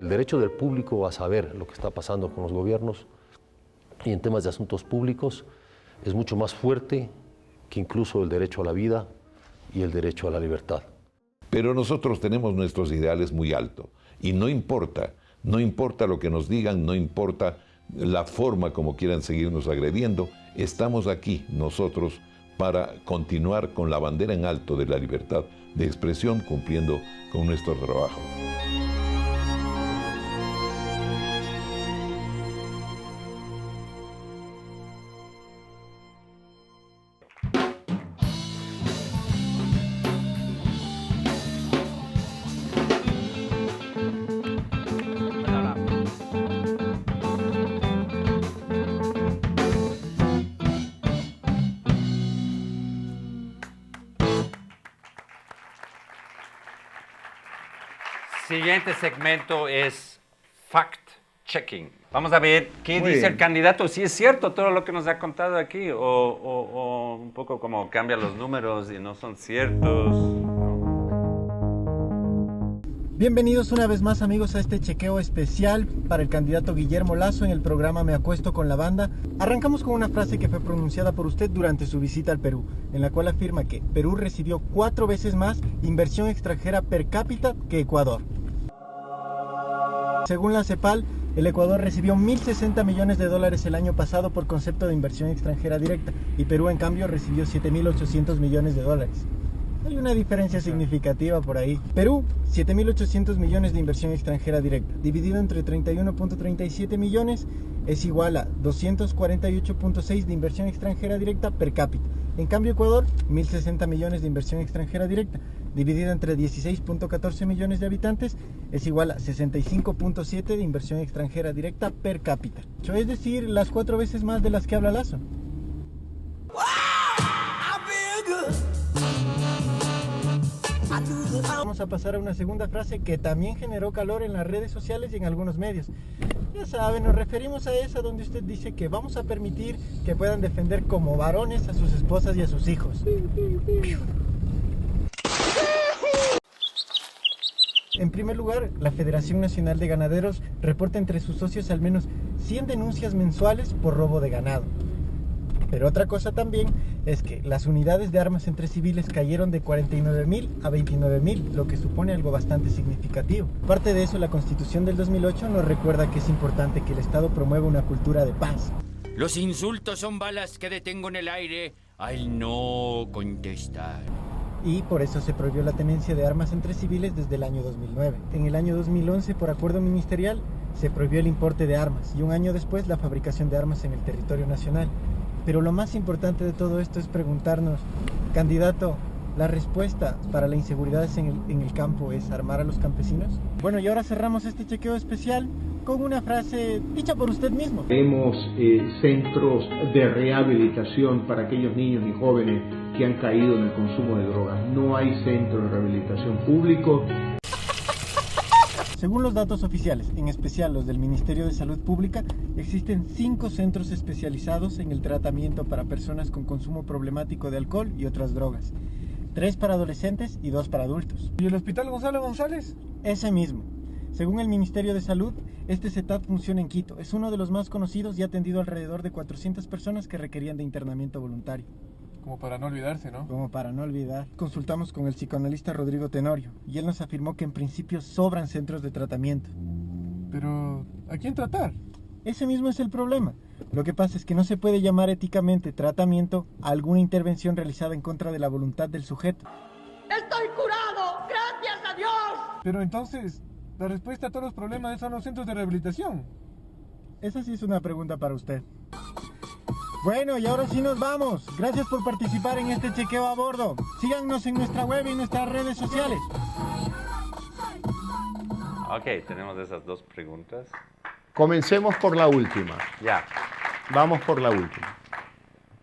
El derecho del público a saber lo que está pasando con los gobiernos y en temas de asuntos públicos es mucho más fuerte que incluso el derecho a la vida y el derecho a la libertad. Pero nosotros tenemos nuestros ideales muy altos y no importa lo que nos digan, no importa la forma como quieran seguirnos agrediendo, estamos aquí nosotros para continuar con la bandera en alto de la libertad de expresión, cumpliendo con nuestro trabajo. Siguiente segmento es fact-checking. Vamos a ver qué dice el candidato, si es cierto todo lo que nos ha contado aquí, o un poco como cambian los números y no son ciertos. Bienvenidos una vez más, amigos, a este chequeo especial para el candidato Guillermo Lasso en el programa Me Acuesto con la Banda. Arrancamos con una frase que fue pronunciada por usted durante su visita al Perú, en la cual afirma que Perú recibió 4 veces más inversión extranjera per cápita que Ecuador. Según la CEPAL, el Ecuador recibió $1.060 millones el año pasado por concepto de inversión extranjera directa y Perú, en cambio, recibió $7.800 millones. Hay una diferencia significativa por ahí. Perú, 7.800 millones de inversión extranjera directa, dividido entre 31.37 millones, es igual a 248.6 de inversión extranjera directa per cápita. En cambio, Ecuador, 1.060 millones de inversión extranjera directa, dividido entre 16.14 millones de habitantes, es igual a 65.7 de inversión extranjera directa per cápita. Es decir, las 4 veces más de las que habla Lasso. Vamos a pasar a una segunda frase que también generó calor en las redes sociales y en algunos medios. Ya saben, nos referimos a esa donde usted dice que vamos a permitir que puedan defender como varones a sus esposas y a sus hijos. En primer lugar, la Federación Nacional de Ganaderos reporta entre sus socios al menos 100 denuncias mensuales por robo de ganado. Pero otra cosa también es que las unidades de armas entre civiles cayeron de 49.000 a 29.000, lo que supone algo bastante significativo. Aparte de eso, la Constitución del 2008 nos recuerda que es importante que el Estado promueva una cultura de paz. Los insultos son balas que detengo en el aire al no contestar. Y por eso se prohibió la tenencia de armas entre civiles desde el año 2009. En el año 2011, por acuerdo ministerial, se prohibió el importe de armas y un año después la fabricación de armas en el territorio nacional. Pero lo más importante de todo esto es preguntarnos, candidato, ¿La respuesta para la inseguridad en el campo es armar a los campesinos? Bueno, y ahora cerramos este chequeo especial con una frase dicha por usted mismo. Tenemos centros de rehabilitación para aquellos niños y jóvenes que han caído en el consumo de drogas. No hay centro de rehabilitación público. Según los datos oficiales, en especial los del Ministerio de Salud Pública, existen 5 centros especializados en el tratamiento para personas con consumo problemático de alcohol y otras drogas. 3 para adolescentes y 2 para adultos. ¿Y el Hospital Gonzalo González? Ese mismo. Según el Ministerio de Salud, este CETAT funciona en Quito. Es uno de los más conocidos y ha atendido alrededor de 400 personas que requerían de internamiento voluntario. Como para no olvidarse, ¿no? Como para no olvidar. Consultamos con el psicoanalista Rodrigo Tenorio y él nos afirmó que en principio sobran centros de tratamiento. Pero, ¿a quién tratar? Ese mismo es el problema. Lo que pasa es que no se puede llamar éticamente tratamiento a alguna intervención realizada en contra de la voluntad del sujeto. ¡Estoy curado! ¡Gracias a Dios! Pero entonces, la respuesta a todos los problemas son los centros de rehabilitación. Esa sí es una pregunta para usted. Bueno, y ahora sí nos vamos. Gracias por participar en este chequeo a bordo. Síganos en nuestra web y en nuestras redes sociales. Ok, tenemos esas 2 preguntas. Comencemos por la última. Ya. Vamos por la última.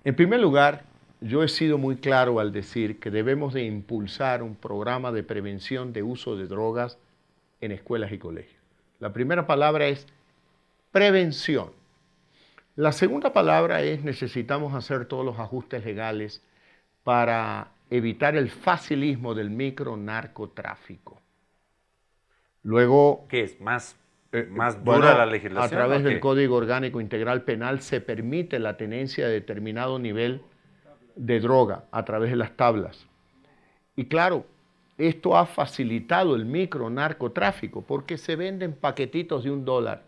En primer lugar, yo he sido muy claro al decir que debemos de impulsar un programa de prevención de uso de drogas en escuelas y colegios. La primera palabra es prevención. La segunda palabra es necesitamos hacer todos los ajustes legales para evitar el facilismo del micronarcotráfico. Luego, ¿qué es? ¿Más bueno, dura la legislación? A través del Código Orgánico Integral Penal se permite la tenencia de determinado nivel de droga a través de las tablas. Y claro, esto ha facilitado el micronarcotráfico porque se venden paquetitos de $1.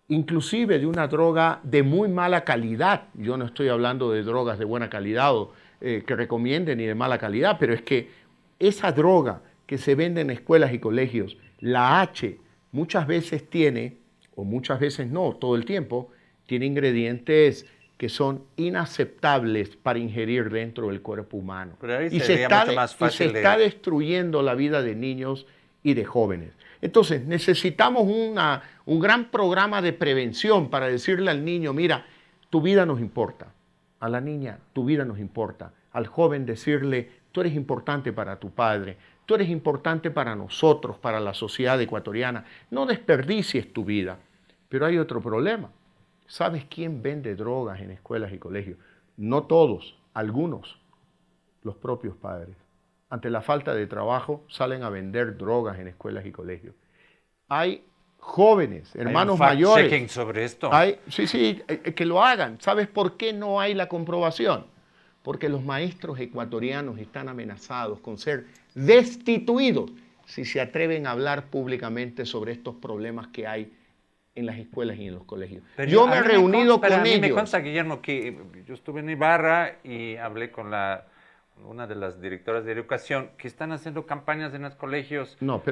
Inclusive de una droga de muy mala calidad. Yo no estoy hablando de drogas de buena calidad o que recomienden ni de mala calidad, pero es que esa droga que se vende en escuelas y colegios, la H, muchas veces tiene, o muchas veces no, todo el tiempo, tiene ingredientes que son inaceptables para ingerir dentro del cuerpo humano. Pero ahí Y sería mucho más fácil se está destruyendo la vida de niños y de jóvenes. Entonces, necesitamos un gran programa de prevención para decirle al niño, mira, tu vida nos importa. A la niña, tu vida nos importa. Al joven decirle, tú eres importante para tu padre, tú eres importante para nosotros, para la sociedad ecuatoriana. No desperdicies tu vida. Pero hay otro problema. ¿Sabes quién vende drogas en escuelas y colegios? No todos, algunos, los propios padres. Ante la falta de trabajo, salen a vender drogas en escuelas y colegios. Hay jóvenes, hermanos mayores. ¿Hay un fact-checking sobre esto? Sí, que lo hagan. ¿Sabes por qué no hay la comprobación? Porque los maestros ecuatorianos están amenazados con ser destituidos si se atreven a hablar públicamente sobre estos problemas que hay en las escuelas y en los colegios. Pero yo me he reunido con ellos. A mí me consta, Guillermo, que yo estuve en Ibarra y hablé con una de las directoras de educación que están haciendo campañas en los colegios no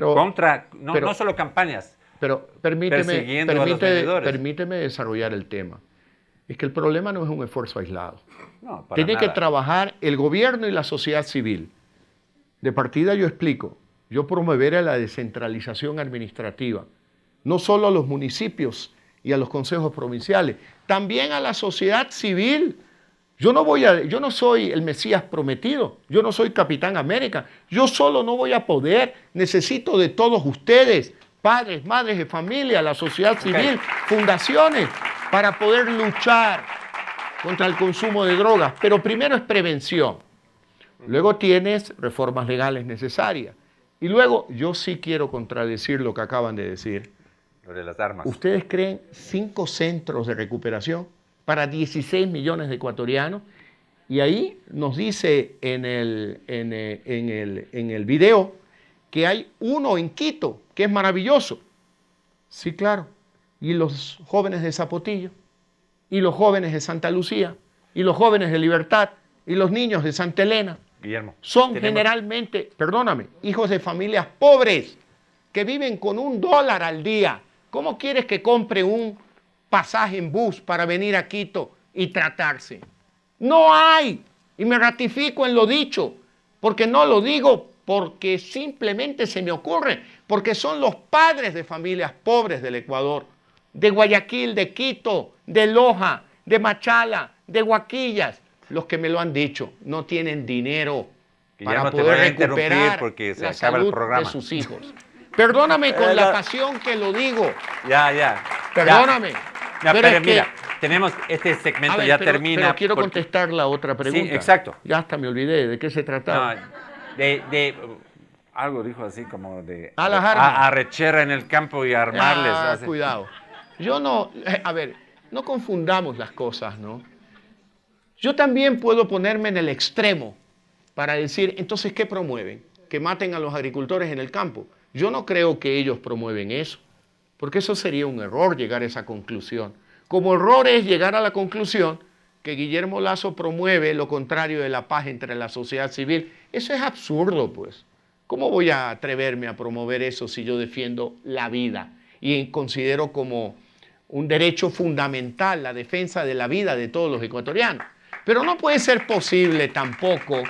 solo campañas, pero persiguiendo a los vendedores. Permíteme desarrollar el tema. Es que el problema no es un esfuerzo aislado. No, para Tiene nada. que trabajar el gobierno y la sociedad civil. De partida yo explico, yo promoveré la descentralización administrativa, no solo a los municipios y a los consejos provinciales, también a la sociedad civil. Yo no soy el Mesías prometido, yo no soy Capitán América, yo solo no voy a poder, necesito de todos ustedes, padres, madres de familia, la sociedad civil, fundaciones, para poder luchar contra el consumo de drogas. Pero primero es prevención, luego tienes reformas legales necesarias y luego yo sí quiero contradecir lo que acaban de decir. Lo de las armas. ¿Ustedes creen 5 centros de recuperación para 16 millones de ecuatorianos? Y ahí nos dice en el video que hay uno en Quito, que es maravilloso. Sí, claro. Y los jóvenes de Zapotillo, y los jóvenes de Santa Lucía, y los jóvenes de Libertad, y los niños de Santa Elena. Guillermo, son generalmente, perdóname, hijos de familias pobres que viven con $1 al día. ¿Cómo quieres que compre un pasaje en bus para venir a Quito y tratarse? No hay. Y me ratifico en lo dicho. porque no lo digo porque simplemente se me ocurre, porque son los padres de familias pobres del Ecuador, de Guayaquil, de Quito, de Loja, de Machala, de Huaquillas, los que me lo han dicho. No tienen dinero para poder recuperar porque se la acaba el salud programa de sus hijos. Perdóname con la pasión que lo digo. Ya. Perdóname. Ya, pero es mira, que, tenemos este segmento a ver, ya pero termina. quiero contestar la otra pregunta. Sí, exacto. Ya hasta me olvidé de qué se trataba. No, algo dijo así como de a las armas. Arrechera en el campo y armarles. Cuidado. Yo no, a ver, no confundamos las cosas, ¿no? Yo también puedo ponerme en el extremo para decir, entonces, ¿qué promueven? Que maten a los agricultores en el campo. Yo no creo que ellos promueven eso, porque eso sería un error llegar a esa conclusión. Como error es llegar a la conclusión que Guillermo Lasso promueve lo contrario de la paz entre la sociedad civil. Eso es absurdo, pues. ¿Cómo voy a atreverme a promover eso si yo defiendo la vida y considero como un derecho fundamental la defensa de la vida de todos los ecuatorianos? Pero no puede ser posible tampoco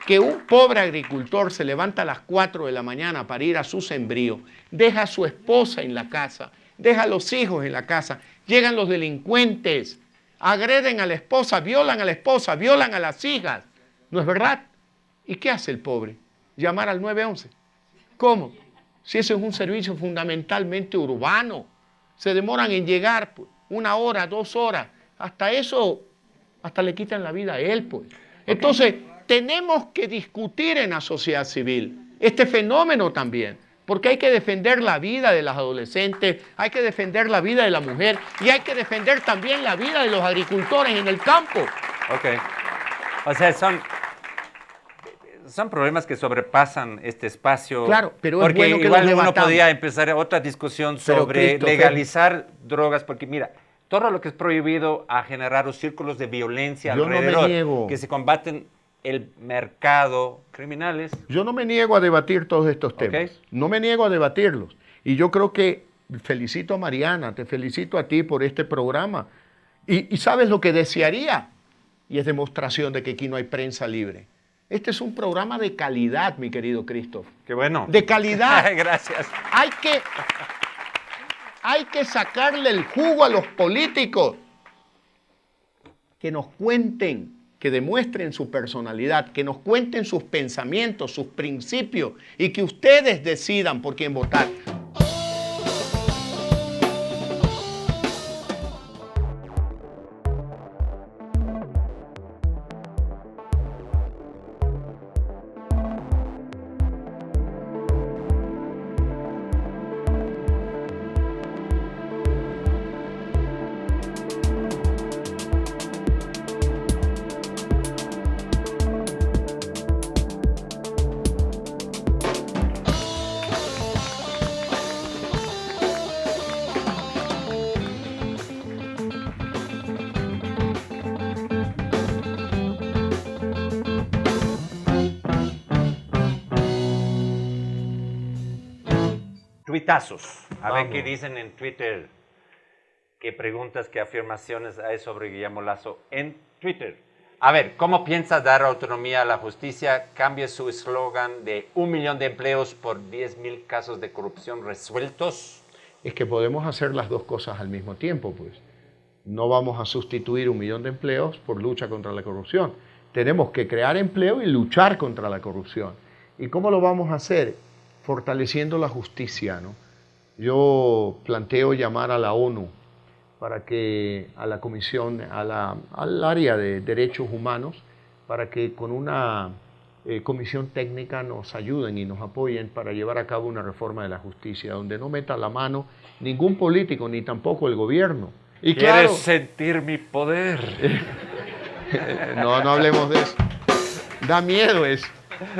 que un pobre agricultor se levanta a las 4 de la mañana para ir a su sembrío, deja a su esposa en la casa, deja a los hijos en la casa, llegan los delincuentes, agreden a la esposa, violan a las hijas. ¿No es verdad? ¿Y qué hace el pobre? Llamar al 911. ¿Cómo? Si eso es un servicio fundamentalmente urbano. Se demoran en llegar pues, 1 hora, 2 horas. Hasta eso, hasta le quitan la vida a él. Pues. Entonces, tenemos que discutir en la sociedad civil este fenómeno también. Porque hay que defender la vida de las adolescentes, hay que defender la vida de la mujer y hay que defender también la vida de los agricultores en el campo. Ok. O sea, son problemas que sobrepasan este espacio. Claro, pero porque es bueno que igual los uno debatamos. podía empezar otra discusión sobre legalizar drogas, porque mira, todo lo que es prohibido ha generado círculos de violencia Yo no alrededor, me niego. que se combaten el mercado criminales. Yo no me niego a debatir todos estos temas. Okay. No me niego a debatirlos. Y yo creo que felicito a Mariana, te felicito a ti por este programa. Y ¿sabes lo que desearía? Y es demostración de que aquí no hay prensa libre. Este es un programa de calidad, mi querido Christoph. Qué bueno. De calidad. Gracias. Hay que sacarle el jugo a los políticos. Que nos cuenten, que demuestren su personalidad, que nos cuenten sus pensamientos, sus principios y que ustedes decidan por quién votar. Tuitazos. A ver qué dicen en Twitter. ¿Qué preguntas, qué afirmaciones hay sobre Guillermo Lasso en Twitter? A ver, ¿cómo piensa dar autonomía a la justicia? Cambie su eslogan de 1 millón de empleos por 10.000 casos de corrupción resueltos. Es que podemos hacer las dos cosas al mismo tiempo, pues. No vamos a sustituir 1 millón de empleos por lucha contra la corrupción. Tenemos que crear empleo y luchar contra la corrupción. ¿Y cómo lo vamos a hacer? Fortaleciendo la justicia, ¿no? Yo planteo llamar a la ONU para que a la comisión, al área de derechos humanos, para que con una comisión técnica nos ayuden y nos apoyen para llevar a cabo una reforma de la justicia, donde no meta la mano ningún político, ni tampoco el gobierno. Y ¿Quieres claro, sentir mi poder? no hablemos de eso. Da miedo eso.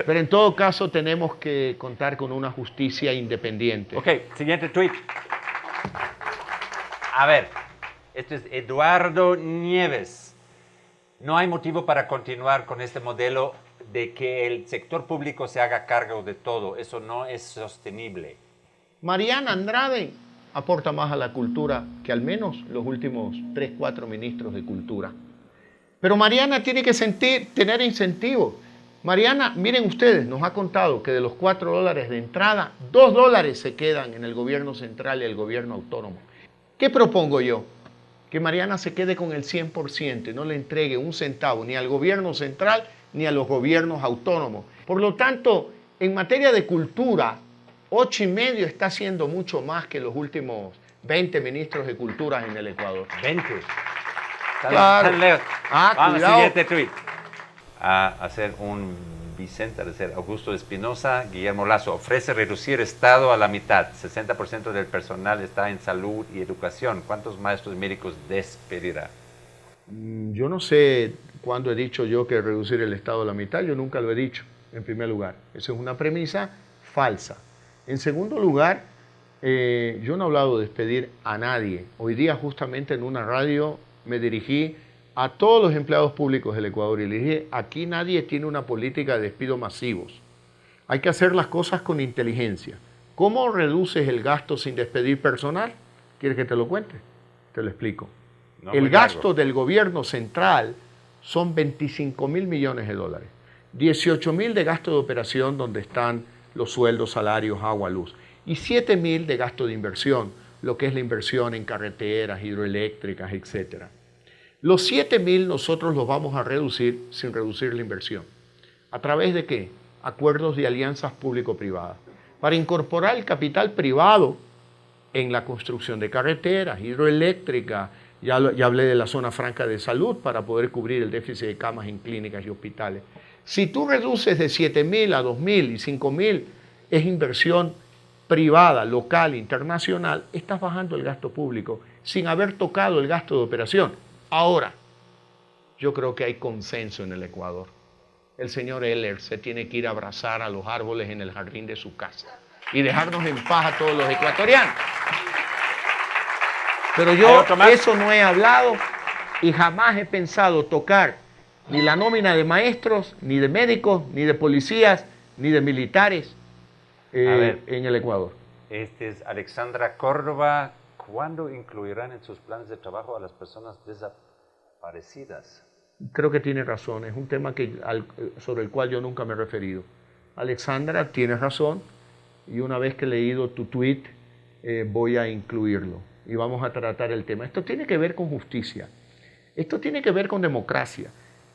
Pero en todo caso tenemos que contar con una justicia independiente. Ok, siguiente tweet. A ver, esto es Eduardo Nieves. No hay motivo para continuar con este modelo de que el sector público se haga cargo de todo. Eso no es sostenible. Mariana Andrade aporta más a la cultura que al menos los últimos 3, 4 ministros de cultura. Pero Mariana tiene que tener incentivos. Mariana, miren ustedes, nos ha contado que de los $4 de entrada, $2 se quedan en el gobierno central y el gobierno autónomo. ¿Qué propongo yo? Que Mariana se quede con el 100% y no le entregue un centavo ni al gobierno central ni a los gobiernos autónomos. Por lo tanto, en materia de cultura, 8,5 está haciendo mucho más que los últimos 20 ministros de cultura en el Ecuador. 20. Claro. Vamos, Cuidado. siguiente tweet. A hacer un Vicente, a ser Augusto Espinosa. Guillermo Lazo ofrece reducir Estado a la mitad. 60% del personal está en salud y educación. ¿Cuántos maestros médicos despedirá? Yo no sé cuándo he dicho yo que reducir el Estado a la mitad. Yo nunca lo he dicho, en primer lugar. Esa es una premisa falsa. En segundo lugar, yo no he hablado de despedir a nadie. Hoy día justamente en una radio me dirigí a todos los empleados públicos del Ecuador y les dije, aquí nadie tiene una política de despido masivos. Hay que hacer las cosas con inteligencia. ¿Cómo reduces el gasto sin despedir personal? ¿Quieres que te lo cuente? Te lo explico. No, el gasto del gobierno central son 25.000 millones de dólares. 18.000 de gasto de operación donde están los sueldos, salarios, agua, luz. Y 7.000 de gasto de inversión, lo que es la inversión en carreteras, hidroeléctricas, etcétera. Los 7.000 nosotros los vamos a reducir sin reducir la inversión. ¿A través de qué? Acuerdos de alianzas público-privadas. Para incorporar el capital privado en la construcción de carreteras, hidroeléctricas, ya hablé de la zona franca de salud para poder cubrir el déficit de camas en clínicas y hospitales. Si tú reduces de 7.000 a 2.000 y 5.000, es inversión privada, local, internacional, estás bajando el gasto público sin haber tocado el gasto de operación. Ahora, yo creo que hay consenso en el Ecuador. El señor Heller se tiene que ir a abrazar a los árboles en el jardín de su casa y dejarnos en paz a todos los ecuatorianos. Pero yo eso no he hablado y jamás he pensado tocar ni la nómina de maestros, ni de médicos, ni de policías, ni de militares en el Ecuador. Este es Alexandra Córdoba. ¿Cuándo incluirán en sus planes de trabajo a las personas desaparecidas? Creo que tiene razón, es un tema sobre el cual yo nunca me he referido. Alexandra, tienes razón, y una vez que he leído tu tweet, voy a incluirlo y vamos a tratar el tema. Esto tiene que ver con justicia, esto tiene que ver con democracia,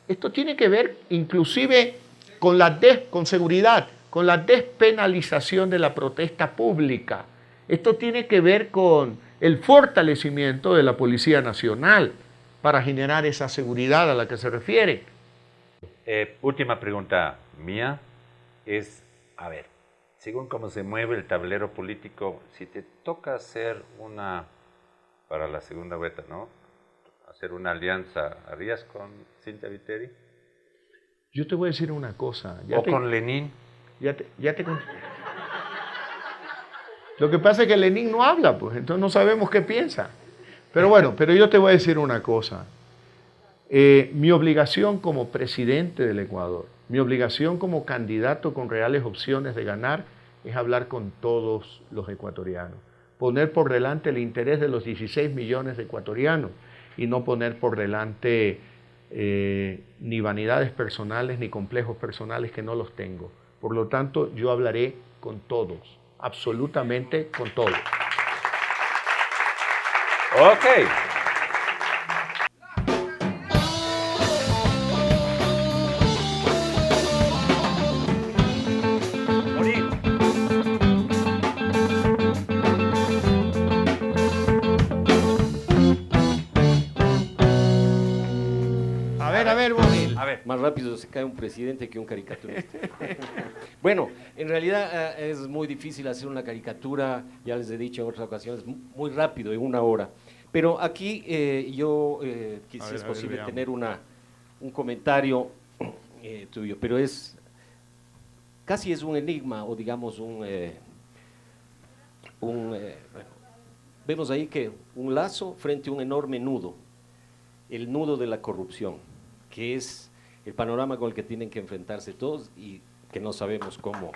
esto tiene que ver inclusive con seguridad, con la despenalización de la protesta pública. Esto tiene que ver con el fortalecimiento de la Policía Nacional para generar esa seguridad a la que se refiere. Última pregunta mía es, a ver, según cómo se mueve el tablero político, si te toca hacer para la segunda vuelta, ¿no? Hacer una alianza, ¿harías con Cintia Viteri? Yo te voy a decir una cosa. Con Lenín. Lo que pasa es que Lenín no habla, pues, entonces no sabemos qué piensa. Pero bueno, pero yo te voy a decir una cosa. Mi obligación como presidente del Ecuador, mi obligación como candidato con reales opciones de ganar, es hablar con todos los ecuatorianos. Poner por delante el interés de los 16 millones de ecuatorianos y no poner por delante ni vanidades personales ni complejos personales que no los tengo. Por lo tanto, yo hablaré con todos. Absolutamente con todo. Ok. A ver, Bonil. Más rápido se cae un presidente que un caricaturista. Bueno, en realidad es muy difícil hacer una caricatura, ya les he dicho en otras ocasiones, muy rápido, en 1 hora. Pero aquí yo quisiera, es posible tener un comentario tuyo, pero casi es un enigma, o digamos vemos ahí que un lazo frente a un enorme nudo, el nudo de la corrupción, que es el panorama con el que tienen que enfrentarse todos y que no sabemos cómo.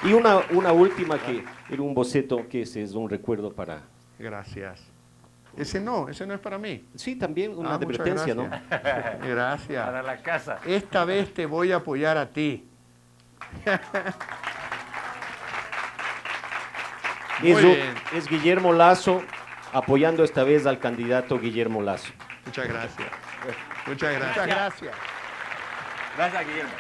Y una última que era un boceto que ese es un recuerdo para... Gracias. Ese no es para mí. Sí, también una muchas advertencia, ¿no? Gracias. Para la casa. Esta vez te voy a apoyar a ti. Es Guillermo Lasso apoyando esta vez al candidato Guillermo Lasso. Muchas gracias. Muchas gracias. Gracias, Guillermo.